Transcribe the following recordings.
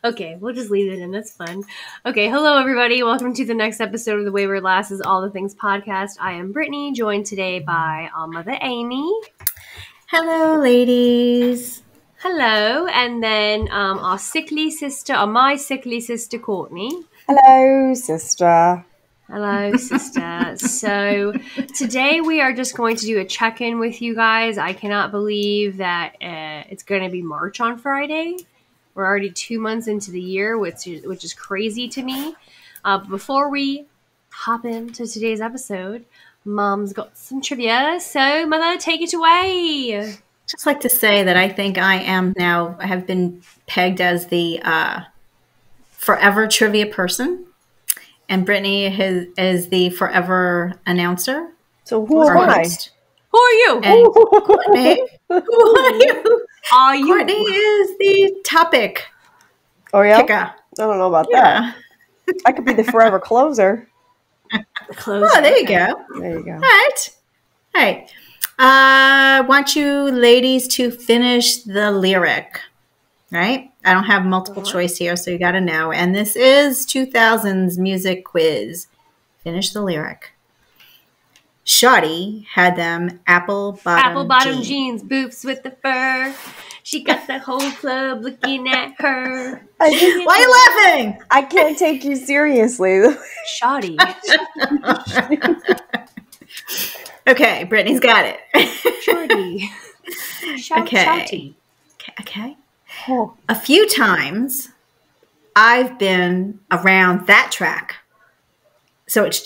Okay, we'll just leave it in. That's fun. Okay, hello everybody. Welcome to the next episode of the Wayward Lasses All the Things podcast. I am Brittany, joined today by our mother Amy. Hello, ladies. Hello, and then my sickly sister Courtney. Hello, sister. Hello, sister. So today we are just going to do a check-in with you guys. I cannot believe that it's going to be March on Friday. We're already 2 months into the year, which is crazy to me. Before we hop into today's episode, Mom's got some trivia. So, Mother, take it away. Just like to say that I think I have been pegged as the forever trivia person, and Brittany is the forever announcer. So who am I? Who are you? And Courtney, who are you? Courtney is the topic. Oh yeah, picker. I don't know about that. I could be the forever closer. Oh, there you go. There you go. All right. I want you ladies to finish the lyric. Right? I don't have multiple choice here, so you got to know. And this is 2000's music quiz. Finish the lyric. Shawty had them apple bottom jeans, boots with the fur. She got the whole club looking at her. Why are you laughing? I can't take you seriously. Shoddy. Okay, Brittany's got it. Shorty. Okay. Okay. Oh. A few times I've been around that track. So it's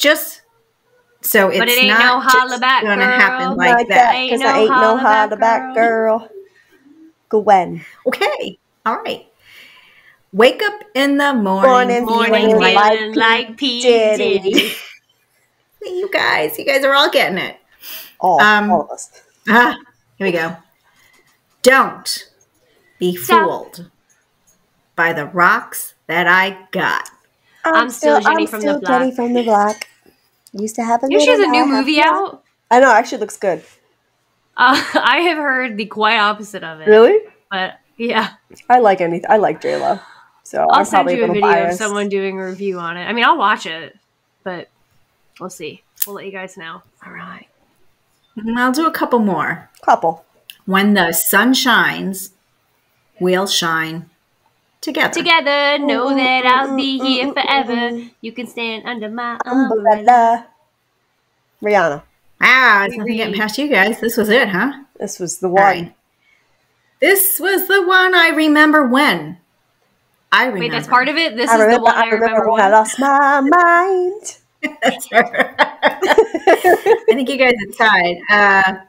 but it ain't not no holla just back, gonna girl. happen like that. Because I ain't no holla back girl. Gwen. Okay. All right. Wake up in the morning feeling like P. Diddy. You guys are all getting it. All of us. Here we go. Don't be fooled by the rocks that I got. I'm still Jenny from the block. Jenny from the block. Used to have a. She has a new movie out. I know. Actually, looks good. I have heard the quite opposite of it. Really? But yeah, I like anything. I like J-Lo. So I'll send you a video biased. of someone doing a review on it. I mean, I'll watch it, but we'll see. We'll let you guys know. All right. I'll do a couple more. When the sun shines, we'll shine together. Together, know that I'll be here forever. You can stand under my umbrella. Rihanna. Ah, it's nothing getting past you guys. This was it, huh? This was the one. Right. This was the one I remember when. Wait, that's part of it? This is the one I remember when I lost my mind. That's her. I think you guys are tied. I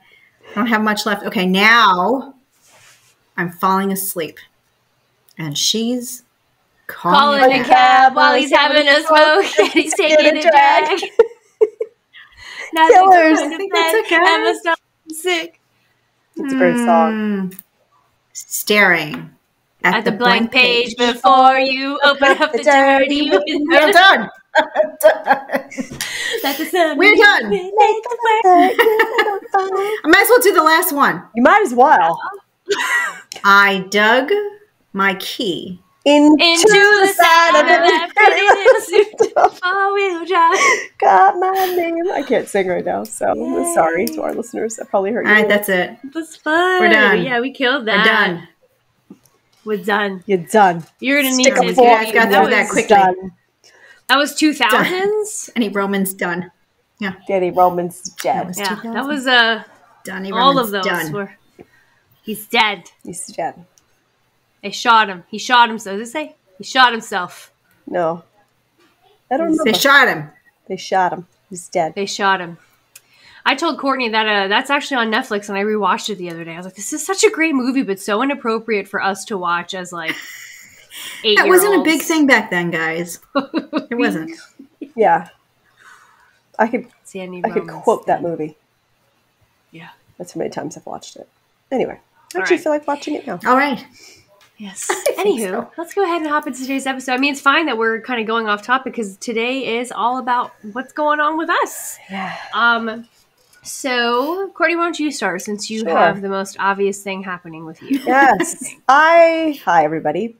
don't have much left. Okay, now I'm falling asleep. And she's calling a cab while he's having a smoke and he's taking a drag. Killers. Emma Stone sick. It's a great song. Staring at the blank page before you open up the dirty window. We're done. Let the sun. We're done. I might as well do the last one. You might as well. I dug my key into the side of that pretty little suit. Four-wheel drive. Got my name. I can't sing right now, so I'm sorry to our listeners. I probably hurt you. All right, that's it. That's fun. We're done. Yeah, we killed that. We're done. We're done. You're done. You're gonna need to. You guys got through that quickly. Done. That was 2000s. Any Roman's done. Yeah. Danny Roman's dead. Yeah, that was Donnie all Roman's of those done. were. He's dead. He's dead. They shot him. He shot himself. Does it say? He shot himself. No. I don't remember. They shot him. They shot him. He's dead. They shot him. I told Courtney that that's actually on Netflix, and I rewatched it the other day. I was like, this is such a great movie, but so inappropriate for us to watch as, like, 8-year-olds. That wasn't a big thing back then, guys. It wasn't. Yeah. I could Romans. quote that movie. Yeah. That's how many times I've watched it. Anyway. I actually feel like watching it now. All right. Yes. Anywho, let's go ahead and hop into today's episode. I mean, it's fine that we're kind of going off topic because today is all about what's going on with us. Yeah. So, Courtney, why don't you start since you have the most obvious thing happening with you? Yes. Hi, everybody.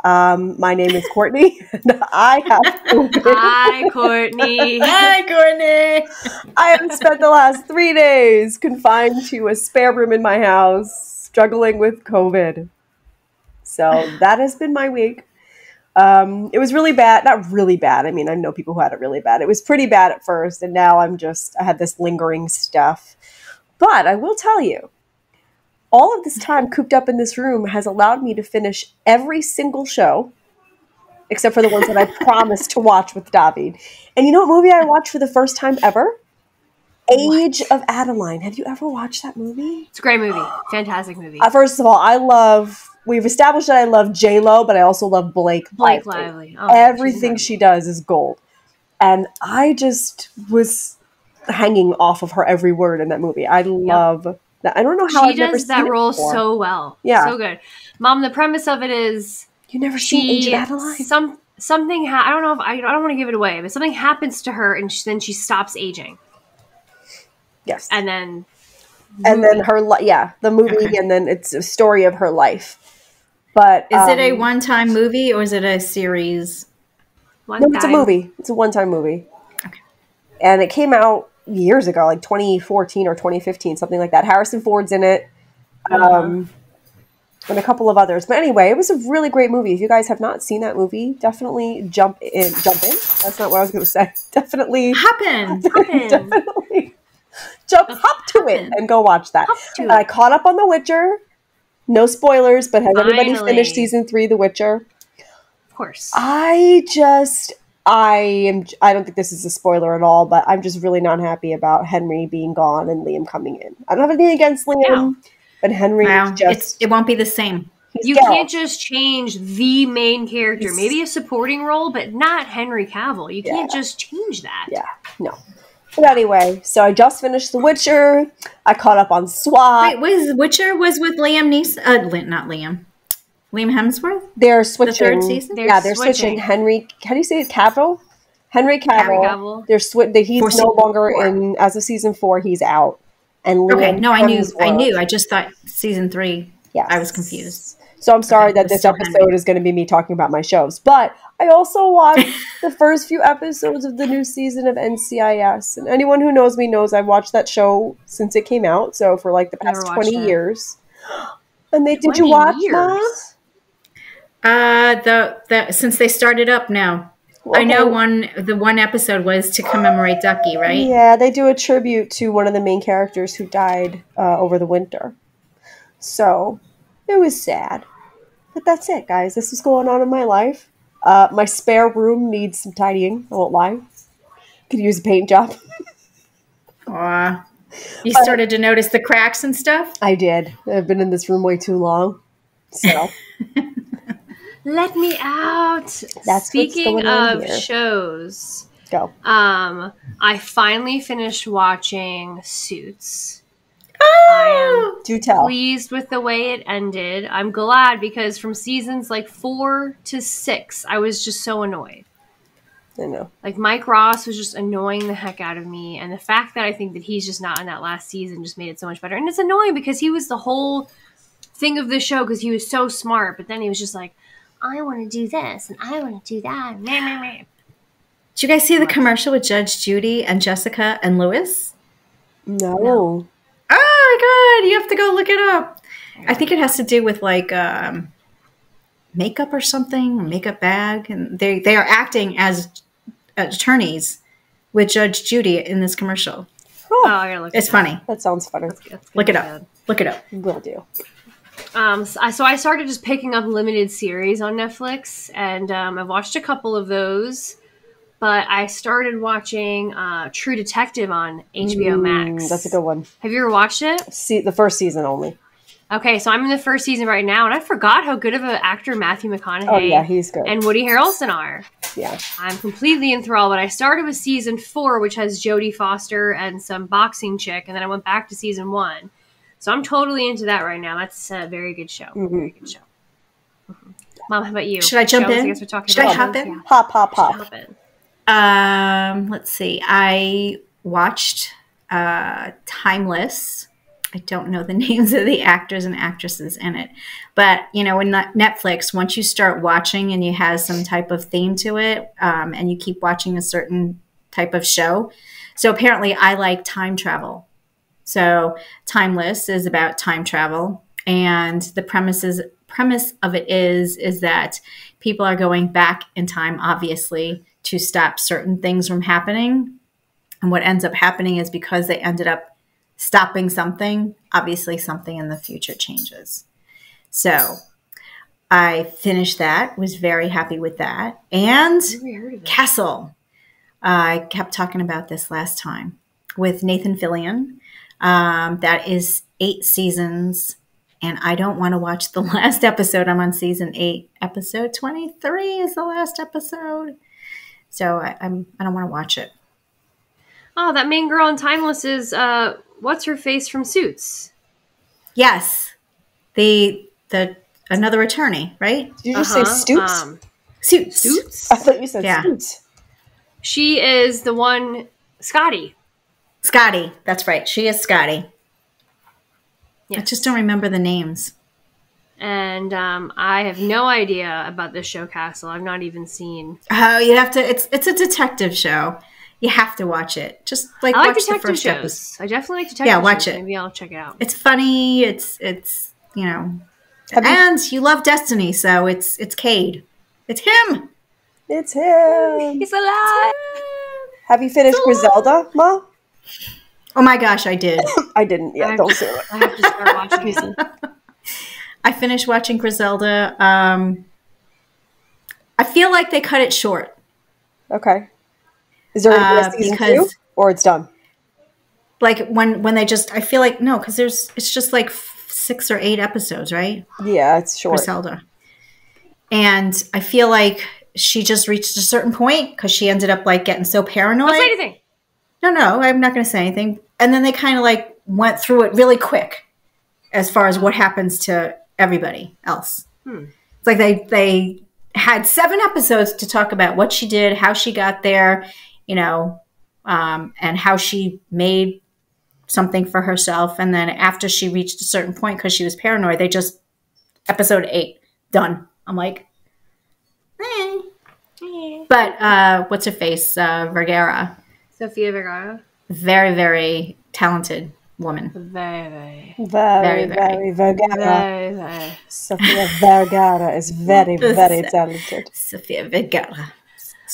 My name is Courtney, and I have COVID. Hi, Courtney. Hi, Courtney. I have spent the last 3 days confined to a spare room in my house, struggling with COVID. So that has been my week. It was really bad. Not really bad. I mean, I know people who had it really bad. It was pretty bad at first, and now I had this lingering stuff. But I will tell you, all of this time cooped up in this room has allowed me to finish every single show, except for the ones that I promised to watch with David. And you know what movie I watched for the first time ever? Age of Adeline. Have you ever watched that movie? It's a great movie. Fantastic movie. First of all, we've established that I love J-Lo, but I also love Blake Lively. Oh, everything she does is gold. And I just was hanging off of her every word in that movie. I love that. I don't know how she does that role so well. Yeah. So good. Mom, the premise of it is you never seen Age of Adeline? Something I don't know if I don't want to give it away, but something happens to her and then she stops aging. Yes. And then the movie, okay. And then it's a story of her life. But is it a one-time movie or is it a series? It's a movie. It's a one-time movie. Okay. And it came out years ago, like 2014 or 2015, something like that. Harrison Ford's in it, and a couple of others. But anyway, it was a really great movie. If you guys have not seen that movie, definitely jump in. That's not what I was going to say. Definitely hop in. Definitely hop to it and go watch that. I caught up on The Witcher. No spoilers, but has everybody finished season 3 of The Witcher? Of course. I don't think this is a spoiler at all, but I'm just really not happy about Henry being gone and Liam coming in. I don't have anything against Liam, but Henry it won't be the same. You can't just change the main character. Maybe a supporting role, but not Henry Cavill. You can't just change that. Yeah, no. But anyway, so I just finished The Witcher. I caught up on SWAT. Wait, Witcher was with Liam Neeson? Not Liam. Liam Hemsworth? They're switching. The third season? They're switching. Henry, how do you say it? Cavill? Henry Cavill. He's no longer in, as of season 4, he's out. And Liam I knew. I just thought season 3, I was confused. So I'm sorry that this episode is going to be me talking about my shows. But I also watched the first few episodes of the new season of NCIS. And anyone who knows me knows I've watched that show since it came out. So for like the past 20 years. And did you watch that? Since they started up now. Okay. I know the one episode was to commemorate Ducky, right? Yeah, they do a tribute to one of the main characters who died over the winter. So it was sad. But that's it, guys. This is going on in my life. My spare room needs some tidying. I won't lie. Could use a paint job. Aw. You started to notice the cracks and stuff? I did. I've been in this room way too long. So let me out. Speaking of shows, go. I finally finished watching Suits. Oh, do tell. Pleased with the way it ended. I'm glad because from seasons like 4 to 6, I was just so annoyed. I know. Like Mike Ross was just annoying the heck out of me, and the fact that I think that he's just not in that last season just made it so much better. And it's annoying because he was the whole thing of the show because he was so smart, but then he was just like, I want to do this and I want to do that. Meh, meh, meh. Did you guys see the commercial with Judge Judy and Jessica and Lewis? No. Oh my God, you have to go look it up. I think it has to do with like makeup or something, a makeup bag, and they are acting as attorneys with Judge Judy in this commercial. Oh, I gotta look it's funny. That sounds funny. Look it up. Look it up. Will do. So I started just picking up limited series on Netflix, and I've watched a couple of those. But I started watching True Detective on HBO Max. That's a good one. Have you ever watched it? The first season only. Okay, so I'm in the first season right now, and I forgot how good of an actor Matthew McConaughey he's good. and Woody Harrelson are. Yeah. I'm completely enthralled, but I started with season 4, which has Jodie Foster and some boxing chick, and then I went back to season 1. So I'm totally into that right now. That's a very good show. Mm-hmm. Very good show. Mm-hmm. Mom, how about you? Should I jump in? Should I hop in? Yeah. Hop in. Let's see. I watched Timeless. I don't know the names of the actors and actresses in it. But, in Netflix, once you start watching and you have some type of theme to it, and you keep watching a certain type of show. So apparently I like time travel. So Timeless is about time travel. And the premise of it is that people are going back in time, obviously, to stop certain things from happening. And what ends up happening is because they ended up stopping something, obviously something in the future changes. So I finished that, was very happy with that. And Castle. I kept talking about this last time with Nathan Fillion. That is 8 seasons. And I don't want to watch the last episode. I'm on season 8. Episode 23 is the last episode. So I don't want to watch it. Oh, that main girl in Timeless is what's her face from Suits? Yes, the another attorney, right? Did you just say Stoops? Suits. I thought you said Stoops. She is the one, Scotty. Scotty, that's right. She is Scotty. Yes. I just don't remember the names. And I have no idea about this show, Castle. I've not even seen. Oh, you have to. It's a detective show. You have to watch it. Just I like watch detective the first shows. episode. I definitely like detective shows. Watch it. Maybe I'll check it out. It's funny. It's and you love Destiny, so it's Cade. It's him. It's him. He's alive. Have you finished Griselda, Ma? Oh my gosh, I did. I didn't yet. Don't say it. I have to start watching it. I finished watching Griselda. I feel like they cut it short. Okay. Is there a season 2? Or it's done? Like when they just, I feel like, no, because it's just like 6 or 8 episodes, right? Yeah, it's short. Griselda. And I feel like she just reached a certain point because she ended up like getting so paranoid. Don't say anything. No, I'm not going to say anything. And then they kind of like went through it really quick as far as what happens to everybody else. It's like they had 7 episodes to talk about what she did, how she got there, and how she made something for herself. And then after she reached a certain point, because she was paranoid, they just, episode 8, done. I'm like, eh. But what's her face? Vergara. Sofia Vergara. Very, very talented woman. Very Vergara. Sofia Vergara is very, very talented. Sofia Vergara.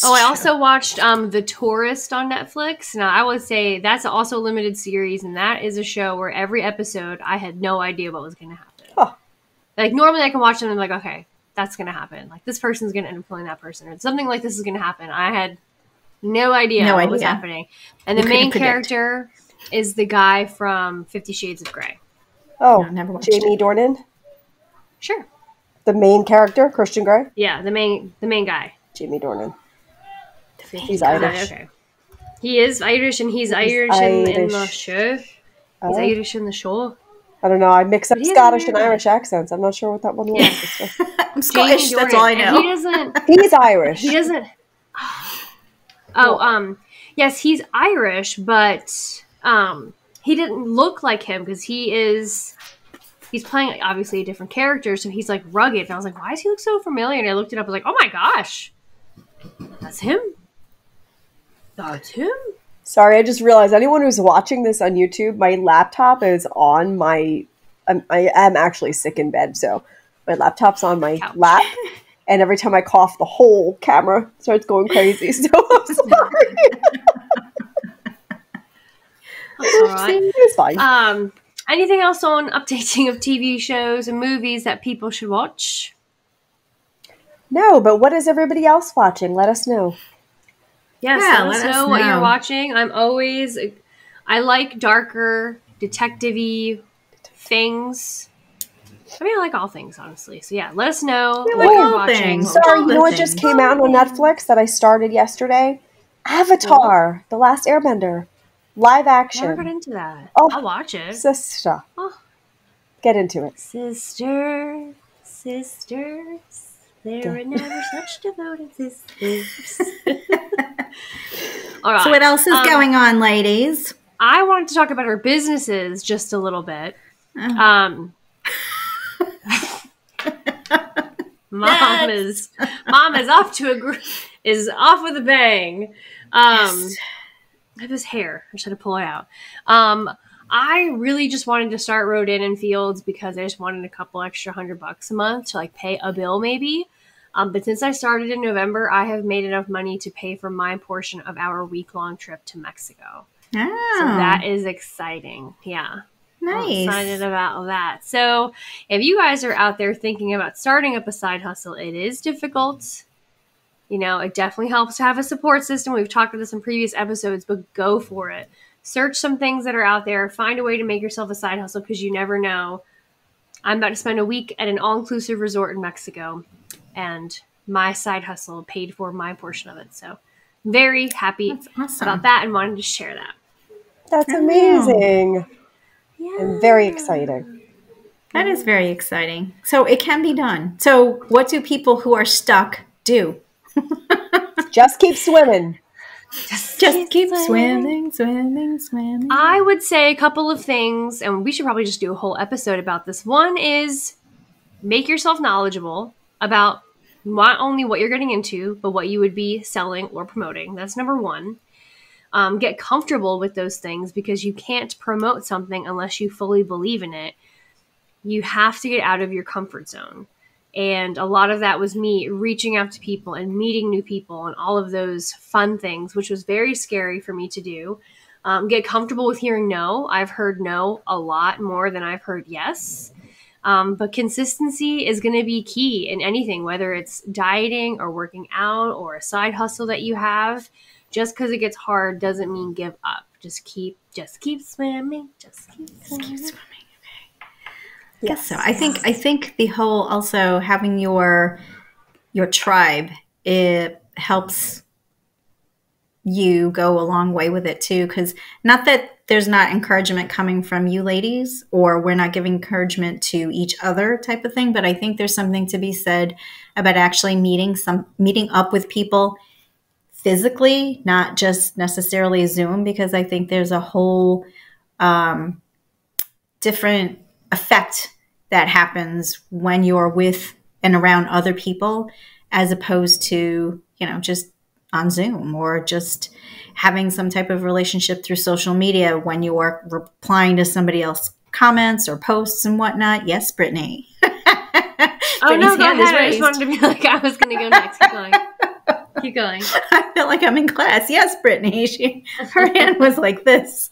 Oh, I also watched The Tourist on Netflix. Now, I would say that's also a limited series, and that is a show where every episode I had no idea what was going to happen. Huh. Like, normally I can watch them and I'm like, okay, that's going to happen. Like, this person's going to end up killing that person, or something like this is going to happen. I had no idea what was happening. And the main character is the guy from 50 Shades of Grey. Oh, no, never watched Jamie Dornan? Sure. The main character, Christian Grey? Yeah, the main guy. Jamie Dornan. He's Irish. Okay. He is Irish, and he's Irish in the show. He's Irish in the show. I don't know. I mix up Scottish and Irish accents. I'm not sure what that one was. I'm Scottish. That's all I know. He doesn't. He's Irish. He doesn't. Yes, he's Irish, but he didn't look like him because he's playing obviously a different character, so he's like rugged. And I was like, why does he look so familiar? And I looked it up. I was like, oh my gosh, that's him. That's him. Sorry, I just realized anyone who's watching this on YouTube, my laptop is on my. I am actually sick in bed, so my laptop's on my lap, and every time I cough, the whole camera starts going crazy. So I'm sorry. That's all right. It's fine. Anything else on updating of TV shows and movies that people should watch? No, but what is everybody else watching? Let us know. Yes, let us know what you're watching. I like darker, detective-y things. I mean, I like all things, honestly. So yeah, let us know what you're watching. Sorry, you know what just came out on Netflix that I started yesterday? Avatar, The Last Airbender. Live action. Never got into that. Oh, I'll watch it. Sister. Oh. Get into it. Sisters. There are never such devoted sisters. All right. So what else is going on, ladies? I wanted to talk about our businesses just a little bit. Mom is off is off with a bang. I have his hair. I should have pulled it out. I really just wanted to start Road In and Fields because I just wanted a couple extra $100 a month to like pay a bill maybe. But since I started in November, I have made enough money to pay for my portion of our week-long trip to Mexico. Oh. So that is exciting. Yeah. Nice. I'm excited about that. So if you guys are out there thinking about starting up a side hustle, it is difficult. You know, it definitely helps to have a support system. We've talked about this in previous episodes, but go for it. Search some things that are out there. Find a way to make yourself a side hustle because you never know. I'm about to spend a week at an all-inclusive resort in Mexico, and my side hustle paid for my portion of it. So very happy about that and wanted to share that. That's amazing. Yeah. And very exciting. That is very exciting. So it can be done. So what do people who are stuck do? Just keep swimming. Just keep swimming. I would say a couple of things, and we should probably just do a whole episode about this. One is make yourself knowledgeable about not only what you're getting into, but what you would be selling or promoting. That's number one. Get comfortable with those things because you can't promote something unless you fully believe in it. You have to get out of your comfort zone. And a lot of that was me reaching out to people and meeting new people and all of those fun things, which was very scary for me to do. Get comfortable with hearing no. I've heard no a lot more than I've heard yes. But consistency is going to be key in anything, whether it's dieting or working out or a side hustle that you have. Just because it gets hard doesn't mean give up. Just keep swimming. Just keep swimming. Yes. So I think the whole also having your tribe, it helps you go a long way with it too. Because not that there's not encouragement coming from you ladies, or we're not giving encouragement to each other type of thing, but I think there's something to be said about actually meeting up with people physically, not just necessarily Zoom, because I think there's a whole different effect that happens when you're with and around other people as opposed to, just on Zoom or just having some type of relationship through social media when you are replying to somebody else's comments or posts and whatnot. Yes, Brittany. Oh, no, go ahead. I just wanted to be like, I was going to go next. Keep going. Keep going. I feel like I'm in class. Yes, Brittany. Her hand was like this.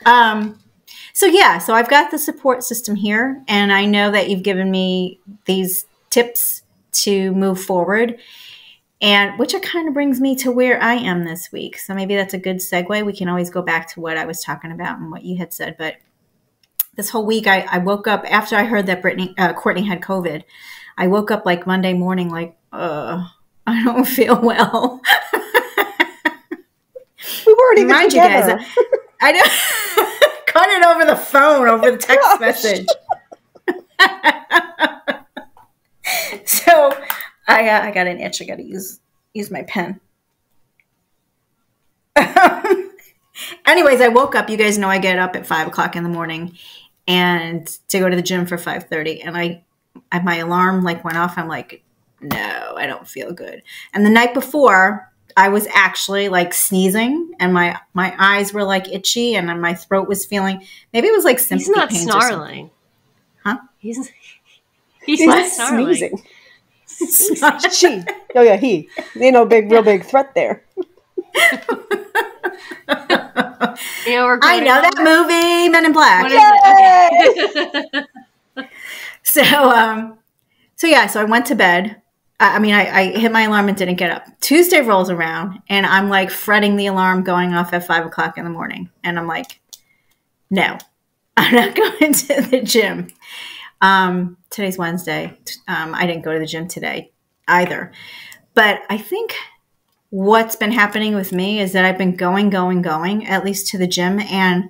So I've got the support system here, and I know that you've given me these tips to move forward, and which kind of brings me to where I am this week. So maybe that's a good segue. We can always go back to what I was talking about and what you had said. But this whole week, I woke up after I heard that Courtney had COVID. I woke up like Monday morning, like, I don't feel well. We weren't even Mind together. You guys, I know. Cut it over the phone, over the text message. So I got an itch. I got to use my pen. Anyways, I woke up. You guys know I get up at 5 o'clock in the morning and to go to the gym for 5:30. And my alarm went off. I'm like, no, I don't feel good. And the night before, I was actually sneezing, and my eyes were itchy, and my throat was feeling. Maybe it was sympathy. He's not pains snarling, huh? He's not snarling. Sneezing. She. Oh yeah, he. Real big threat there. I know that movie, Men in Black. What is it? Okay. So I went to bed. I hit my alarm and didn't get up. Tuesday rolls around, and I'm fretting the alarm going off at 5 o'clock in the morning. And I'm like, no, I'm not going to the gym. Today's Wednesday. I didn't go to the gym today either. But I think what's been happening with me is that I've been going, at least to the gym. And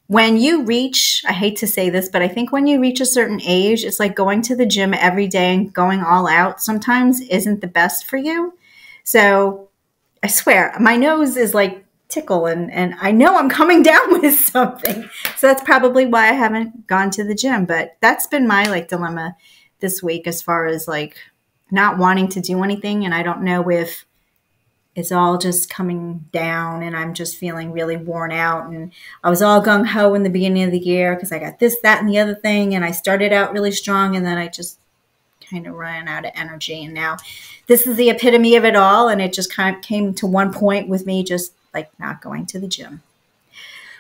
when you reach, I hate to say this, but I think when you reach a certain age, it's like going to the gym every day and going all out sometimes isn't the best for you. So I swear, my nose is tickle, and I know I'm coming down with something. So that's probably why I haven't gone to the gym. But that's been my like dilemma this week, as far as like not wanting to do anything. And I don't know if it's all just coming down and I'm just feeling really worn out. And I was all gung ho in the beginning of the year because I got this, that, and the other thing. And I started out really strong, and then I just kind of ran out of energy. And now this is the epitome of it all. And it just kind of came to one point with me just like not going to the gym.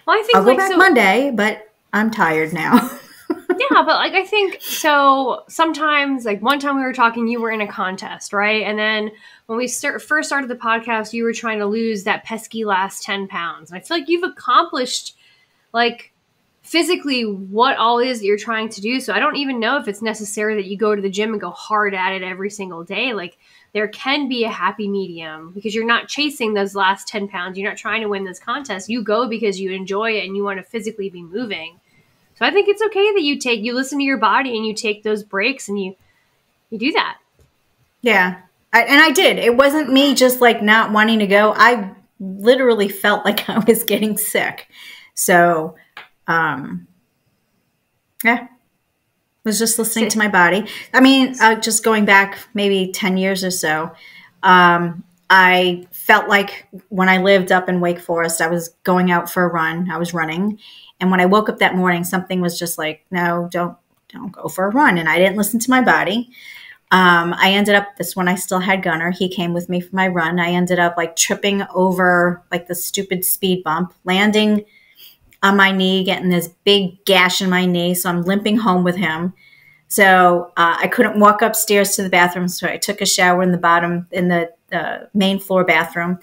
Well, I think I'll go back Monday, but I'm tired now. Yeah, but like I think so. Sometimes, like one time we were talking, you were in a contest, right? And then when we first started the podcast, you were trying to lose that pesky last 10 pounds. And I feel like you've accomplished, like, physically what all is that you're trying to do. So I don't even know if it's necessary that you go to the gym and go hard at it every single day. Like, there can be a happy medium because you're not chasing those last 10 pounds. You're not trying to win this contest. You go because you enjoy it and you want to physically be moving. So I think it's okay that you listen to your body and you take those breaks and you do that. Yeah. I did. It wasn't me just like not wanting to go. I literally felt like I was getting sick. So, yeah, was just listening to my body. I mean, just going back maybe 10 years or so, I felt like when I lived up in Wake Forest, I was going out for a run. I was running. And when I woke up that morning, something was just like, no, don't go for a run. And I didn't listen to my body. I ended up, this one I still had Gunner. He came with me for my run. I ended up like tripping over like the stupid speed bump, landing on my knee, getting this big gash in my knee. So I'm limping home with him. So I couldn't walk upstairs to the bathroom. So I took a shower in the main floor bathroom.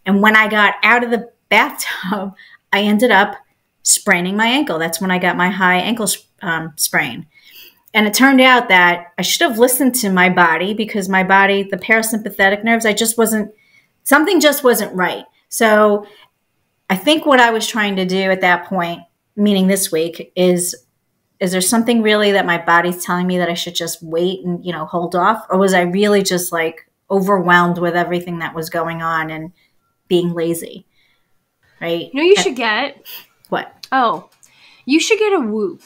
And when I got out of the bathtub, I ended up spraining my ankle. That's when I got my high ankle sprain. And it turned out that I should have listened to my body because my body, the parasympathetic nerves, something just wasn't right. So I think what I was trying to do at that point, meaning this week, is there something really that my body's telling me that I should just wait and, hold off? Or was I really just like overwhelmed with everything that was going on and being lazy? Right? You should get... What? Oh, you should get a Whoop.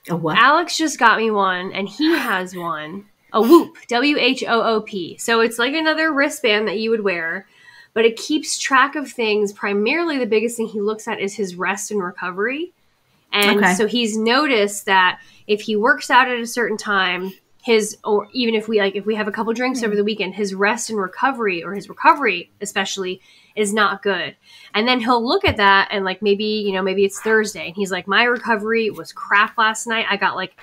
A what? Alex just got me one, and he has one. A Whoop. WHOOP. So it's like another wristband that you would wear, but it keeps track of things. Primarily, the biggest thing he looks at is his rest and recovery. And so he's noticed that if he works out at a certain time, or even if we have a couple drinks over the weekend, his rest and recovery, or his recovery especially, is not good. And then he'll look at that and like maybe it's Thursday and he's like, my recovery was crap last night. I got like,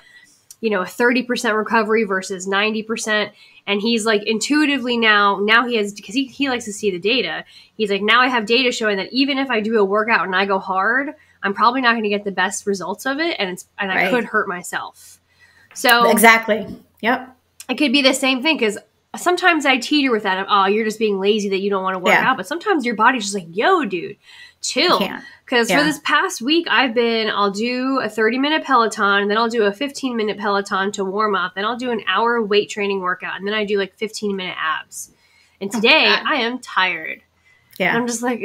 a 30% recovery versus 90%. And he's like, intuitively now he has, because he likes to see the data. He's like, now I have data showing that even if I do a workout and I go hard, I'm probably not going to get the best results of it. And I could hurt myself. So exactly. Yep. It could be the same thing because sometimes I teeter with that. You're just being lazy that you don't want to work out. But sometimes your body's just like, yo, dude, chill. Because for this past week, I'll do a 30-minute Peloton, then I'll do a 15-minute Peloton to warm up, then I'll do an hour weight training workout, and then I do like 15-minute abs. And today I am tired. Yeah. And I'm just like,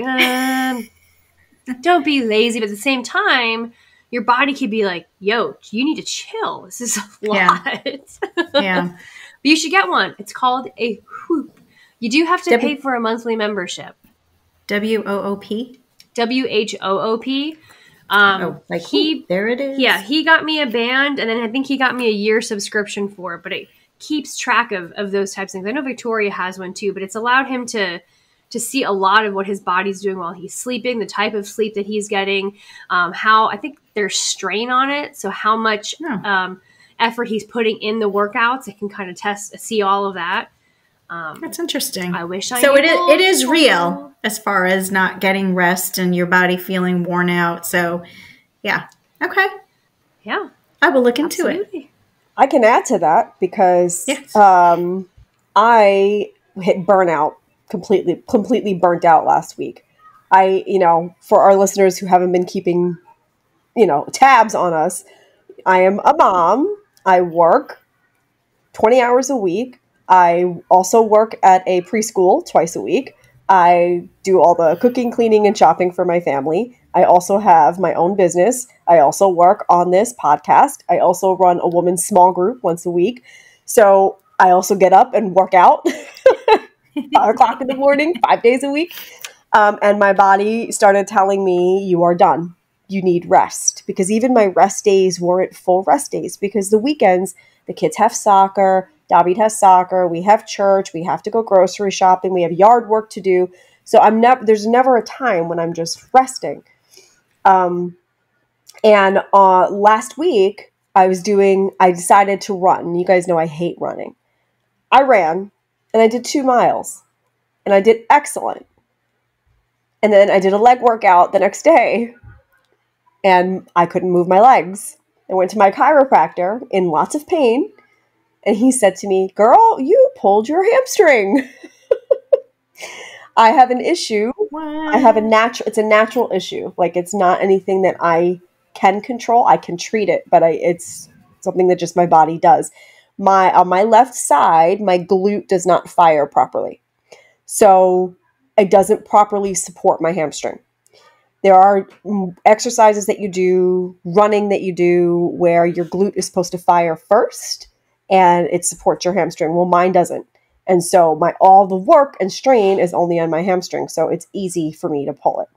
don't be lazy. But at the same time, your body could be like, yo, you need to chill. This is a lot. Yeah. But you should get one. It's called a Whoop. You do have to pay for a monthly membership. WOOP? WHOOP. There it is. Yeah, he got me a band, and then I think he got me a year subscription for it. But it keeps track of those types of things. I know Victoria has one too, but it's allowed him to see a lot of what his body's doing while he's sleeping, the type of sleep that he's getting, how I think there's strain on it. So how much effort he's putting in the workouts. It can kind of see all of that. That's interesting. I wish I So knew it is real as far as not getting rest and your body feeling worn out. So yeah. Okay. Yeah. I will look into it. I can add to that because I hit burnout, completely burnt out last week. For our listeners who haven't been keeping, tabs on us, I am a mom. I work 20 hours a week. I also work at a preschool twice a week. I do all the cooking, cleaning, and shopping for my family. I also have my own business. I also work on this podcast. I also run a woman's small group once a week. So I also get up and work out 5 o'clock in the morning, 5 days a week. And my body started telling me, you are done. You need rest. Because even my rest days weren't full rest days, because the weekends, the kids have soccer, David has soccer, we have church, we have to go grocery shopping, we have yard work to do. So there's never a time when I'm just resting. And last week I decided to run. You guys know I hate running. I ran and I did 2 miles and I did excellent. And then I did a leg workout the next day and I couldn't move my legs. I went to my chiropractor in lots of pain and he said to me, "Girl, you pulled your hamstring." I have an issue. What? It's a natural issue. Like, it's not anything that I can control. I can treat it, but it's something that just my body does. On my left side, my glute does not fire properly. So it doesn't properly support my hamstring. There are exercises that you do, running that you do, where your glute is supposed to fire first and it supports your hamstring. Well, mine doesn't. And so all the work and strain is only on my hamstring. So it's easy for me to pull it.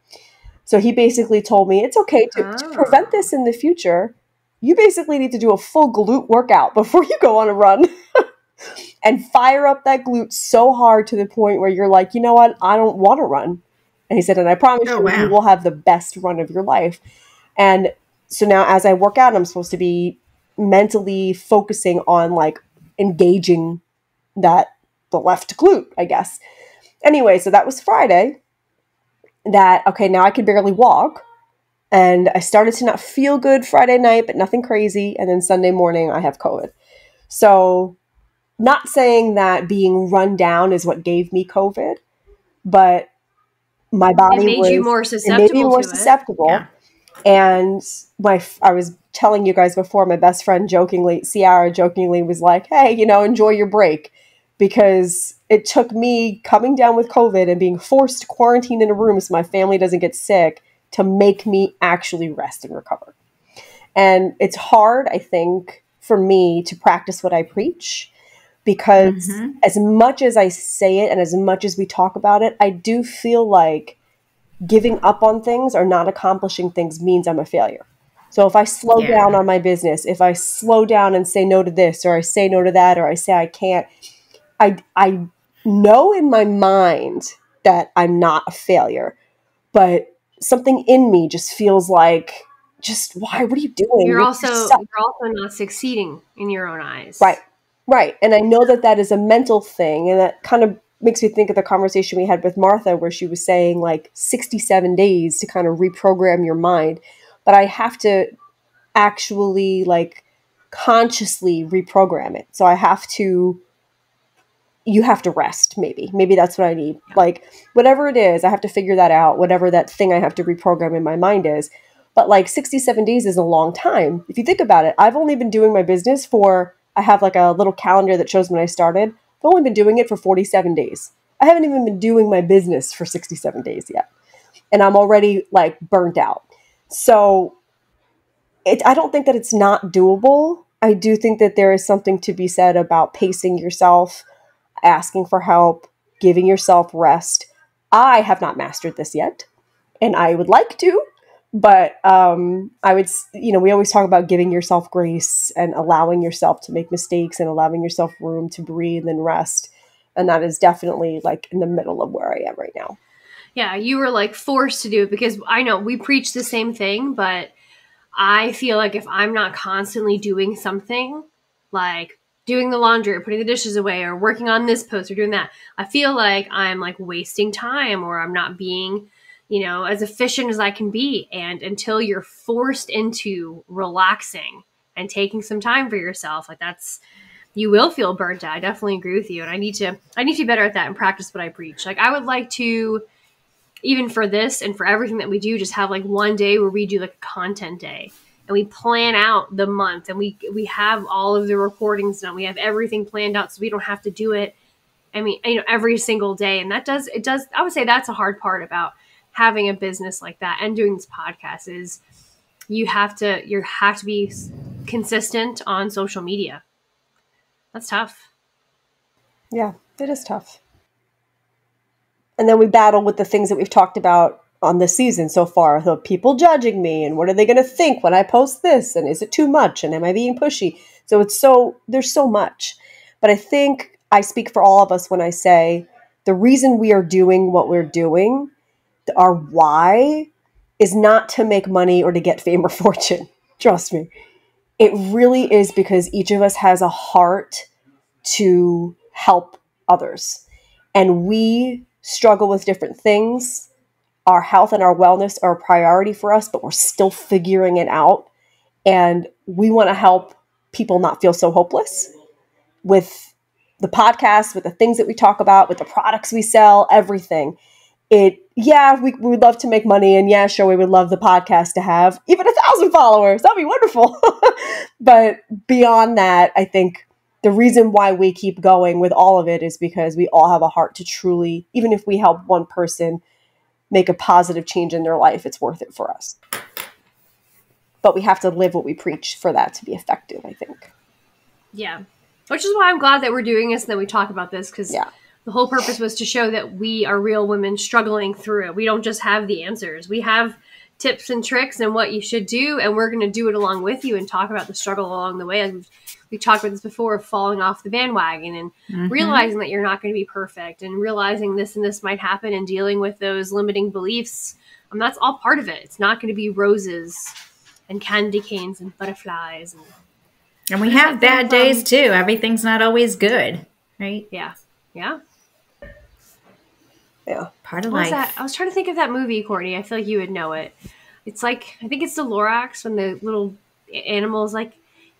So he basically told me, it's okay to prevent this in the future. You basically need to do a full glute workout before you go on a run and fire up that glute so hard to the point where you're like, you know what? I don't want to run. And he said, and I promise you will have the best run of your life. And so now as I work out, I'm supposed to be mentally focusing on like engaging the left glute, I guess. Anyway, so that was Friday. Now I could barely walk. And I started to not feel good Friday night, but nothing crazy. And then Sunday morning, I have COVID. So not saying that being run down is what gave me COVID, but my body made me more susceptible. Yeah. And I was telling you guys before, my best friend Ciara jokingly was like, "Hey, enjoy your break." Because it took me coming down with COVID and being forced to quarantine in a room so my family doesn't get sick to make me actually rest and recover. And it's hard, I think, for me to practice what I preach, because as much as I say it and as much as we talk about it, I do feel like giving up on things or not accomplishing things means I'm a failure. So if I slow down on my business, if I slow down and say no to this, or I say no to that, or I say I can't, I know in my mind that I'm not a failure, but something in me just feels like, why? What are you doing? You're also not succeeding in your own eyes. Right. And I know that is a mental thing, and that kind of makes me think of the conversation we had with Martha, where she was saying like 67 days to kind of reprogram your mind. But I have to actually like consciously reprogram it. So you have to rest, maybe that's what I need. Like, whatever it is, I have to figure that out, whatever that thing I have to reprogram in my mind is. But like 67 days is a long time. If you think about it, I've only been doing my business I have like a little calendar that shows when I started. I've only been doing it for 47 days. I haven't even been doing my business for 67 days yet. And I'm already like burnt out. So I don't think that it's not doable. I do think that there is something to be said about pacing yourself, asking for help, giving yourself rest. I have not mastered this yet, and I would like to, but we always talk about giving yourself grace and allowing yourself to make mistakes and allowing yourself room to breathe and rest. And that is definitely like in the middle of where I am right now. Yeah, you were like forced to do it, because I know we preach the same thing, but I feel like if I'm not constantly doing something, like doing the laundry or putting the dishes away or working on this post or doing that, I feel like I'm like wasting time, or I'm not being, as efficient as I can be. And until you're forced into relaxing and taking some time for yourself, like you will feel burnt out. I definitely agree with you. And I need to be better at that and practice what I preach. Like, I would like to, even for this and for everything that we do, just have like one day where we do like a content day. And we plan out the month, and we have all of the recordings done. We have everything planned out, so we don't have to do it I mean, every single day. And I would say that's a hard part about having a business like that and doing this podcast is you have to be consistent on social media. That's tough. Yeah, it is tough. And then we battle with the things that we've talked about on this season so far. The people judging me and what are they going to think when I post this? And is it too much? And am I being pushy? So there's so much. But I think I speak for all of us when I say the reason we are doing what we're doing, our why, is not to make money or to get fame or fortune. Trust me. It really is because each of us has a heart to help others. And we struggle with different things. Our health and our wellness are a priority for us, but we're still figuring it out. And we want to help people not feel so hopeless with the podcast, with the things that we talk about, with the products we sell, everything. We would love to make money, and yeah, sure, we would love the podcast to have even 1,000 followers. That'd be wonderful. But beyond that, I think the reason why we keep going with all of it is because we all have a heart to truly, even if we help one person make a positive change in their life, it's worth it for us. But we have to live what we preach for that to be effective, I think. Yeah. Which is why I'm glad that we're doing this and that we talk about this, because the whole purpose was to show that we are real women struggling through it. We don't just have the answers. We have tips and tricks and what you should do, and we're going to do it along with you and talk about the struggle along the way. Like we talked about this before, of falling off the bandwagon and realizing that you're not going to be perfect and realizing this and this might happen and dealing with those limiting beliefs. That's all part of it. It's not going to be roses and candy canes and butterflies. And we have bad days too. Everything's not always good, right? Yeah. Yeah. Yeah. Part of life. I was trying to think of that movie, Courtney. I feel like you would know it. It's like, I think it's the Lorax when the little animal's like,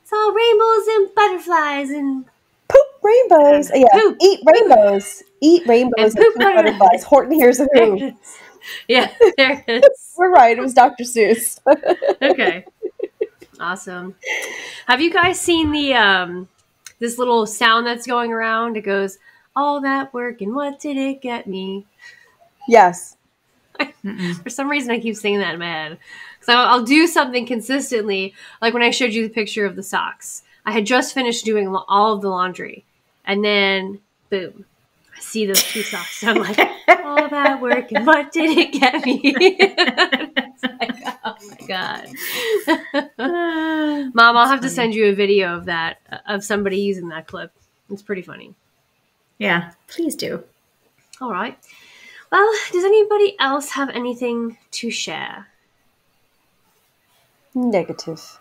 it's all rainbows and butterflies and poop rainbows. Yeah. Poop. Eat rainbows. Eat rainbows and poop butterflies. Horton Hears a Who. Yeah, there it is. We're right. It was Dr. Seuss. Okay. Awesome. Have you guys seen the this little sound that's going around? It goes, all that work and what did it get me? Yes. For some reason, I keep singing that in my head. So I'll do something consistently, like when I showed you the picture of the socks. I had just finished doing all of the laundry, and then boom, I see those 2 socks. And I'm like, all that work and what did it get me? It's like, oh my god, Mom, I'll have to send you a video of that, of somebody using that clip. It's pretty funny. Yeah, please do. All right. Well, does anybody else have anything to share? Negative.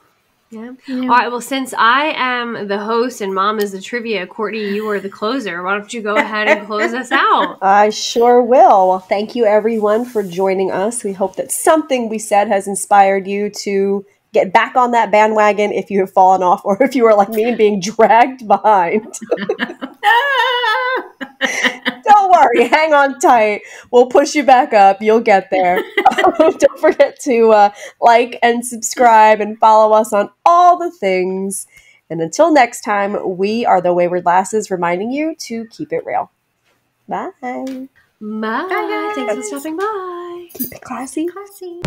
Yeah. All right. Well, since I am the host and Mom is the trivia, Courtney, you are the closer. Why don't you go ahead and close us out? I sure will. Well, thank you, everyone, for joining us. We hope that something we said has inspired you to get back on that bandwagon if you have fallen off, or if you are like me and being dragged behind. Don't worry. Hang on tight. We'll push you back up. You'll get there. Don't forget to like and subscribe and follow us on all the things. And until next time, we are the Wayward Lasses, reminding you to keep it real. Bye. Bye. Bye. Thanks for stopping by. Keep it classy. Classy.